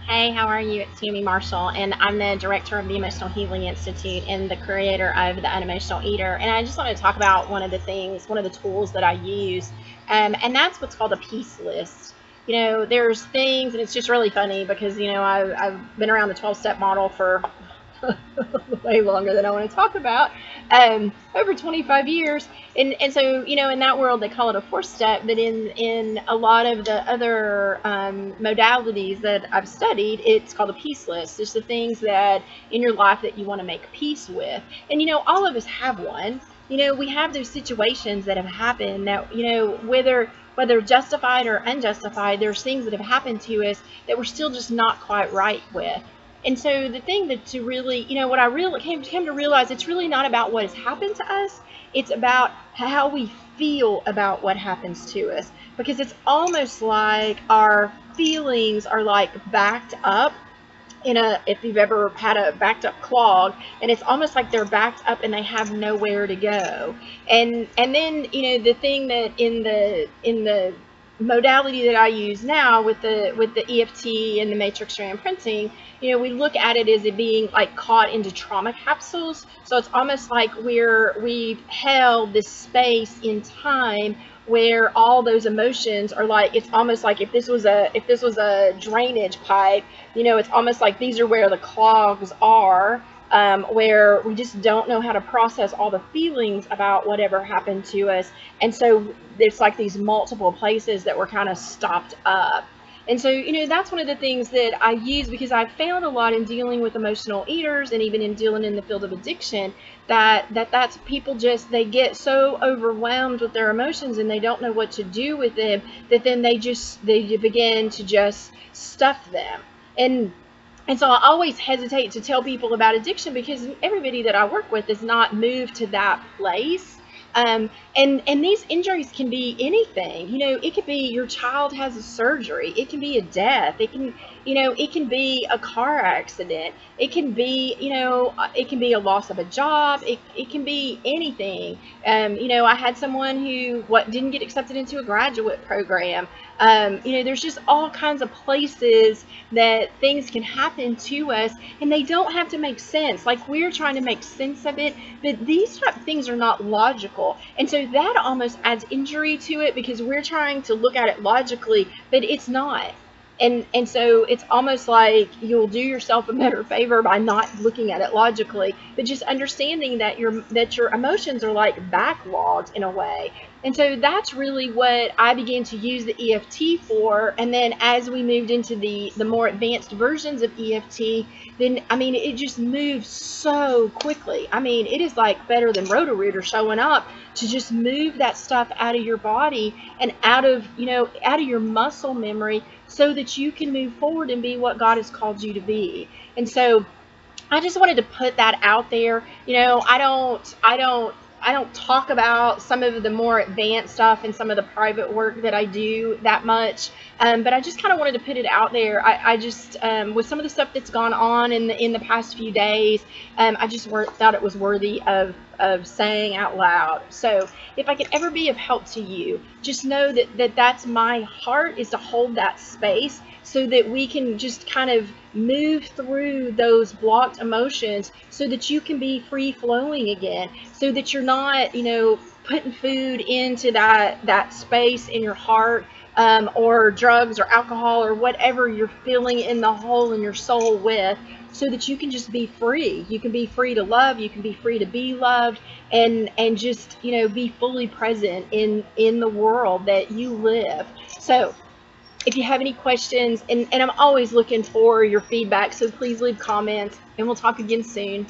Hey, how are you? It's Tammy Marshall, and I'm the director of the Emotional Healing Institute and the creator of the Unemotional Eater. And I just want to talk about one of the tools that I use, and that's what's called a peace list. There's things, and it's just really funny because, I've been around the 12-step model for way longer than I want to talk about, over 25 years. And so, in that world, they call it a 4-step, but in a lot of the other modalities that I've studied, it's called a peace list. It's the things that in your life that you want to make peace with. And, all of us have one. We have those situations that have happened that, whether justified or unjustified, there's things that have happened to us that we're still just not quite right with. And so the thing that to really, what I really came to realize, it's really not about what has happened to us. It's about how we feel about what happens to us. Because it's almost like our feelings are like backed up if you've ever had a backed up clog, and it's almost like they're backed up and they have nowhere to go. And then, the thing that in the modality that I use now with the EFT and the Matrix Reimprinting, we look at it as it being like caught into trauma capsules. So it's almost like we've held this space in time where all those emotions are like, it's almost like if this was a drainage pipe, it's almost like these are where the clogs are, where we just don't know how to process all the feelings about whatever happened to us. And so it's like these multiple places that were kind of stopped up. And so, that's one of the things that I use, because I've found a lot in dealing with emotional eaters and even in dealing in the field of addiction, that's people they get so overwhelmed with their emotions and they don't know what to do with them, that then they begin to just stuff them. And so I always hesitate to tell people about addiction, because everybody that I work with is not moved to that place. And these injuries can be anything. It could be your child has a surgery. It can be a death. It can be a car accident. It can be, it can be a loss of a job. It can be anything. I had someone who didn't get accepted into a graduate program. There's just all kinds of places that things can happen to us, and they don't have to make sense. Like, we're trying to make sense of it, but these type of things are not logical. And so that almost adds injury to it, because we're trying to look at it logically, but it's not. And so it's almost like you'll do yourself a better favor by not looking at it logically, but just understanding that your emotions are like backlogged in a way. And so that's really what I began to use the EFT for. And then as we moved into the more advanced versions of EFT, then, it just moves so quickly. It is like better than Roto-Rooter showing up to just move that stuff out of your body and out of your muscle memory, so that you can move forward and be what God has called you to be. And so I just wanted to put that out there. I don't talk about some of the more advanced stuff and some of the private work that I do that much, but I just kind of wanted to put it out there. I just, with some of the stuff that's gone on in the past few days, I just thought it was worthy of saying out loud. So if I could ever be of help to you, just know that's my heart, is to hold that space so that we can just kind of move through those blocked emotions, so that you can be free flowing again, so that you're not, putting food into that space in your heart, or drugs or alcohol or whatever you're filling in the hole in your soul with, so that you can just be free. You can be free to love. You can be free to be loved, and just, be fully present in the world that you live. So if you have any questions, and I'm always looking for your feedback, so please leave comments, and we'll talk again soon.